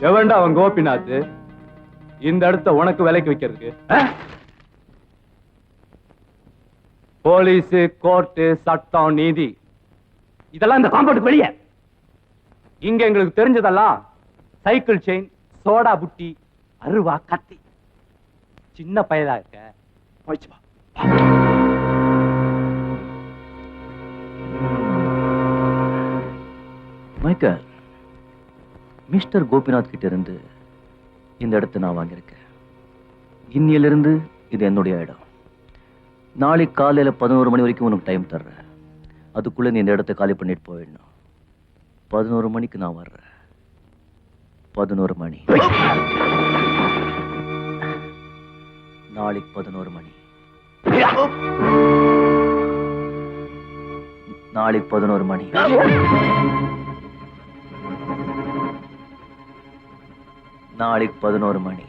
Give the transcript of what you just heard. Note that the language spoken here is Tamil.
எவன்டா அவன் கோபிநாத் இந்த இடத்த உனக்கு விலைக்கு வைக்கிறதுக்கு? போலீஸ், கோர்ட்டு, சட்டம், நீதி இதெல்லாம் இந்த காம்பவுண்டுக்கு வெளியே. இங்க எங்களுக்கு தெரிஞ்சதெல்லாம் சைக்கிள் செயின், சோடா புட்டி, அருவா, கத்தி. சின்ன பயலா இருக்க, போயிச்சு வா. மைக்கேல், மிஸ்டர் கோபிநாத் கிட்ட இருந்து இந்த இடத்தை நான் வாங்கியிருக்கேன். இன்னிலிருந்து இது என்னுடைய இடம். நாளைக்கு காலையில 11 மணி வரைக்கும் உனக்கு டைம் தர்றேன். அதுக்குள்ள நீ இந்த இடத்தை காலி பண்ணிட்டு போயிடணும். 11 மணிக்கு நான் வர்றேன். 11 மணி. நாளைக்கு 11 மணி. நாளைக்கு 11 மணி. நாளைக்கு 11 மணி.